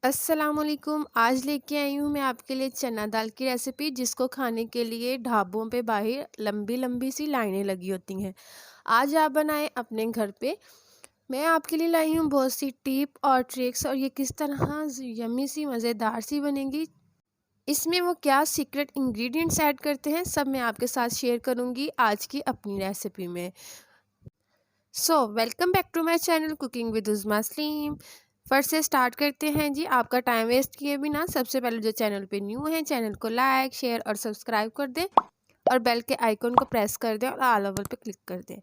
अस्सलामुअलैकुम। आज लेके आई हूँ मैं आपके लिए चना दाल की रेसिपी, जिसको खाने के लिए ढाबों पे बाहर लंबी लंबी सी लाइनें लगी होती हैं। आज आप बनाएं अपने घर पे। मैं आपके लिए लाई हूँ बहुत सी टिप और ट्रिक्स, और ये किस तरह यम्मी सी मज़ेदार सी बनेगी। इसमें वो क्या सीक्रेट इंग्रेडिएंट्स ऐड करते हैं, सब मैं आपके साथ शेयर करूँगी आज की अपनी रेसिपी में। Welcome back to my channel cooking with Uzma Saleem. First से स्टार्ट करते हैं जी, आपका टाइम वेस्ट किए बिना। सबसे पहले जो चैनल पे न्यू है, चैनल को लाइक शेयर और सब्सक्राइब कर दें, और बेल के आइकन को प्रेस कर दें और ऑल ओवर पे क्लिक कर दें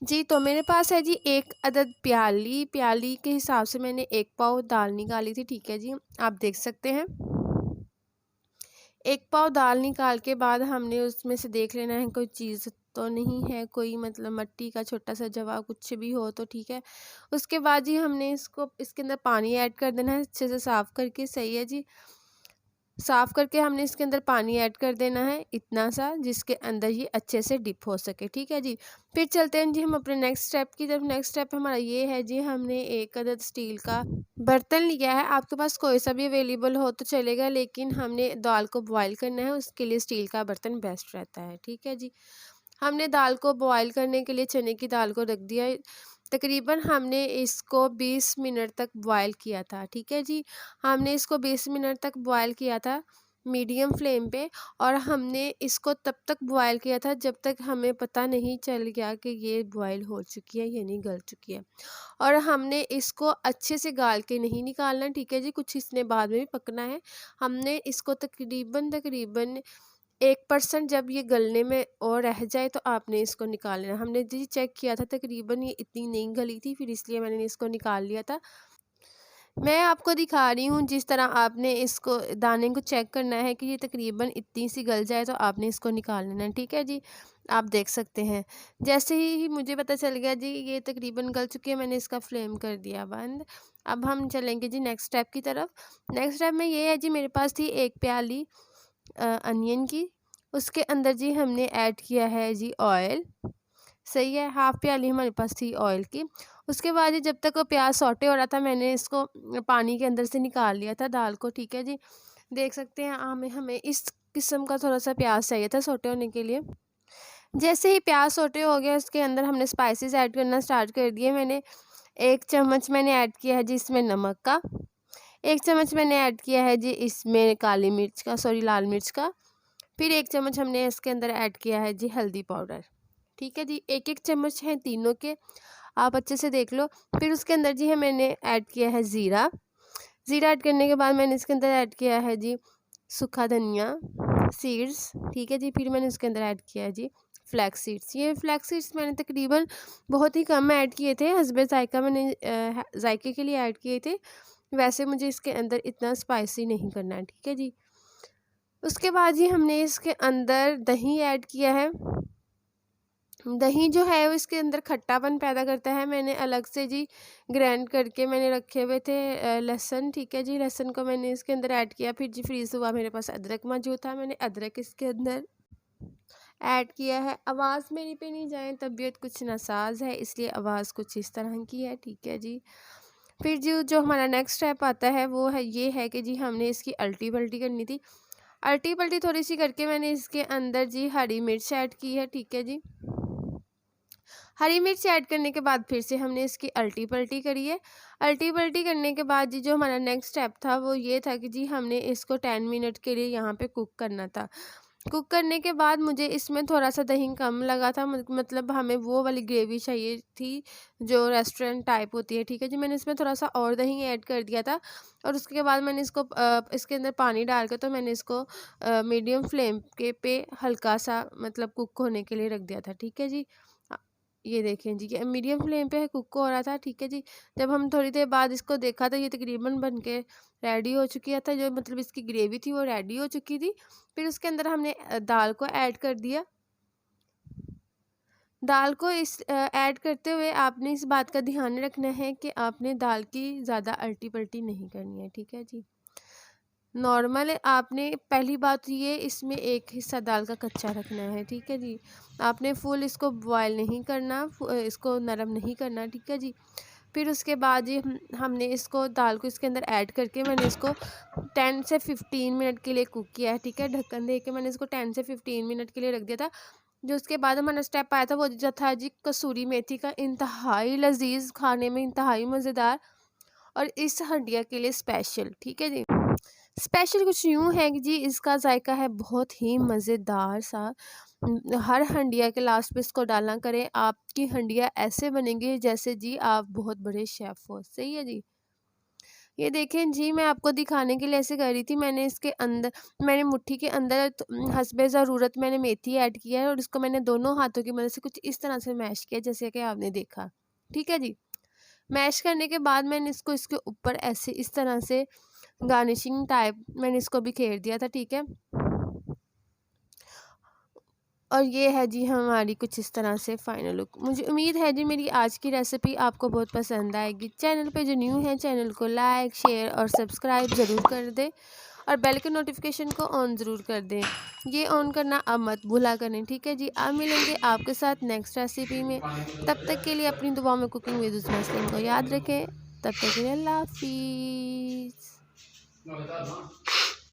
जी। तो मेरे पास है जी एक अदद प्याली। प्याली के हिसाब से मैंने एक पाव दाल निकाली थी, ठीक है जी, आप देख सकते हैं। एक पाव दाल निकाल के बाद हमने उसमें से देख लेना है कोई चीज़ तो नहीं है, कोई मतलब मट्टी का छोटा सा जवा कुछ भी हो तो ठीक है। उसके बाद जी हमने इसके अंदर पानी ऐड कर देना है, अच्छे से साफ़ करके। सही है जी, साफ़ करके हमने इसके अंदर पानी ऐड कर देना है इतना सा, जिसके अंदर ये अच्छे से डिप हो सके, ठीक है जी। फिर चलते हैं जी हम अपने नेक्स्ट स्टेप की तरफ। नेक्स्ट स्टेप हमारा ये है जी, हमने एक अदद स्टील का बर्तन लिया है। आपके पास कोई सा भी अवेलेबल हो तो चलेगा, लेकिन हमने दाल को बॉयल करना है, उसके लिए स्टील का बर्तन बेस्ट रहता है, ठीक है जी। हमने दाल को बॉयल करने के लिए चने की दाल को रख दिया। तकरीबन हमने इसको 20 मिनट तक बॉयल किया था, ठीक है जी। हमने इसको 20 मिनट तक बॉयल किया था मीडियम फ्लेम पे, और हमने इसको तब तक बॉयल किया था जब तक हमें पता नहीं चल गया कि ये बॉयल हो चुकी है यानी गल चुकी है। और हमने इसको अच्छे से गाल के नहीं निकालना, ठीक है जी, कुछ इसने बाद में भी पकना है। हमने इसको तकरीबन तकरीबन 1% जब ये गलने में और रह जाए तो आपने इसको निकाल लेना। हमने जी चेक किया था, तकरीबन ये इतनी नहीं गली थी, फिर इसलिए मैंने इसको निकाल लिया था। मैं आपको दिखा रही हूँ जिस तरह आपने इसको दाने को चेक करना है कि ये तकरीबन इतनी सी गल जाए तो आपने इसको निकाल लेना है, ठीक है जी। आप देख सकते हैं, जैसे ही मुझे पता चल गया जी ये तकरीबन गल चुकी है, मैंने इसका फ्लेम कर दिया बंद। अब हम चलेंगे जी नेक्स्ट स्टेप की तरफ। नेक्स्ट स्टेप में ये है जी, मेरे पास थी एक प्याली अनियन की। उसके अंदर जी हमने ऐड किया है जी ऑयल। सही है, हाफ़ प्याली हमारे पास थी ऑयल की। उसके बाद जी जब तक वो प्याज़ सौटे हो रहा था, मैंने इसको पानी के अंदर से निकाल लिया था दाल को, ठीक है जी। देख सकते हैं, हमें हमें इस किस्म का थोड़ा-सा प्याज़ चाहिए था सौटे होने के लिए। जैसे ही प्याज़ सौटे हो गया, उसके अंदर हमने स्पाइसेस ऐड करना स्टार्ट कर दिए। 1 चम्मच मैंने ऐड किया है जी इसमें नमक का। 1 चम्मच मैंने ऐड किया है जी इसमें काली मिर्च का, सॉरी लाल मिर्च का। फिर 1 चम्मच हमने इसके अंदर ऐड किया है जी हल्दी पाउडर, ठीक है जी। 1-1 चम्मच हैं तीनों के, आप अच्छे से देख लो। फिर उसके अंदर जी है मैंने ऐड किया है ज़ीरा। ज़ीरा ऐड करने के बाद मैंने इसके अंदर ऐड किया है जी सूखा धनिया सीड्स, ठीक है जी। फिर मैंने उसके अंदर ऐड किया है जी फ्लैक्स सीड्स। ये फ्लैक्स सीड्स मैंने तकरीबन बहुत ही कम ऐड किए थे, हस्बे ज़ायक़ा मैंने ज़ायक़े के लिए ऐड किए थे। वैसे मुझे इसके अंदर इतना स्पाइसी नहीं करना है, ठीक है जी। उसके बाद जी हमने इसके अंदर दही ऐड किया है। दही जो है वो इसके अंदर खट्टापन पैदा करता है। मैंने अलग से जी ग्राइंड करके मैंने रखे हुए थे लहसुन, ठीक है जी। लहसुन को मैंने इसके अंदर ऐड किया। फिर जी फ्रीज़ हुआ मेरे पास अदरक मौजूद था, मैंने अदरक इसके अंदर ऐड किया है। आवाज़ मेरी पे नहीं जाए, तबीयत कुछ नासाज है इसलिए आवाज़ कुछ इस तरह की है, ठीक है जी। फिर जी जो हमारा नेक्स्ट स्टेप आता है वो है ये है कि जी हमने इसकी अल्टी पल्टी करनी थी। अल्टी पल्टी थोड़ी सी करके मैंने इसके अंदर जी हरी मिर्च ऐड की है, ठीक है जी। हरी मिर्च ऐड करने के बाद फिर से हमने इसकी अल्टी पल्टी करी है। अल्टी पल्टी करने के बाद जी जो हमारा नेक्स्ट स्टेप था वो ये था कि जी हमने इसको 10 मिनट के लिए यहाँ पे कुक करना था। कुक करने के बाद मुझे इसमें थोड़ा-सा दही कम लगा था, मतलब हमें वो वाली ग्रेवी चाहिए थी जो रेस्टोरेंट टाइप होती है, ठीक है जी। मैंने इसमें थोड़ा-सा और दही ऐड कर दिया था, और उसके बाद मैंने इसके अंदर पानी डाल के तो मैंने इसको मीडियम फ्लेम के पे हल्का-सा मतलब कुक होने के लिए रख दिया था, ठीक है जी। अ, ये देखें जी, ये मीडियम फ्लेम पे कुक हो रहा था, ठीक है जी। जब हम थोड़ी देर बाद इसको देखा तो ये तकरीबन बन के रेडी हो चुकी था, जो मतलब इसकी ग्रेवी थी वो रेडी हो चुकी थी। फिर उसके अंदर हमने दाल को ऐड कर दिया। दाल को ऐड करते हुए आपने इस बात का ध्यान रखना है कि आपने दाल की ज़्यादा अल्टी-पल्टी नहीं करनी है, ठीक है जी। नॉर्मल आपने पहली बात ये इसमें एक हिस्सा दाल का कच्चा रखना है, ठीक है जी। आपने फुल इसको बॉयल नहीं करना, इसको नरम नहीं करना, ठीक है जी। फिर उसके बाद जी हमने इसको दाल को इसके अंदर ऐड करके मैंने इसको 10 से 15 मिनट के लिए कुक किया है, ठीक है। ढक्कन दे के मैंने इसको 10 से 15 मिनट के लिए रख दिया था। जो उसके बाद हमारा स्टेप आया था वो जो था जी कसूरी मेथी का, इंतहाई लजीज, खाने में इंतहाई मज़ेदार, और इस हंडिया के लिए स्पेशल, ठीक है जी। स्पेशल कुछ यूँ है कि जी इसका जायका है बहुत ही मज़ेदार सा। हर हंडिया के लास्ट पे इसको डालना करें, आपकी हंडिया ऐसे बनेंगी जैसे जी आप बहुत बड़े शेफ़ हो। सही है जी। ये देखें जी, मैं आपको दिखाने के लिए ऐसे कर रही थी, मैंने इसके अंदर, मैंने मुट्ठी के अंदर हस्बे ज़रूरत मैंने मेथी ऐड किया है और इसको मैंने दोनों हाथों की मदद से कुछ इस तरह से मैश किया जैसे कि आपने देखा, ठीक है जी। मैश करने के बाद मैंने इसको इसके ऊपर ऐसे इस तरह से गार्निशिंग टाइप मैंने इसको बिखेर दिया था, ठीक है। और ये है जी हमारी कुछ इस तरह से फाइनल लुक। मुझे उम्मीद है जी मेरी आज की रेसिपी आपको बहुत पसंद आएगी। चैनल पे जो न्यू है चैनल को लाइक, शेयर और सब्सक्राइब ज़रूर कर दें और बेल के नोटिफिकेशन को ऑन ज़रूर कर दें। ये ऑन करना अब मत भूला करें, ठीक है जी। अब मिलेंगे आपके साथ नेक्स्ट रेसिपी में। तब तक के लिए अपनी दुआ में कुकिंग विद उस्मा सलीम को याद रखें। तब तक के लिए अल्लाह हाफिज़।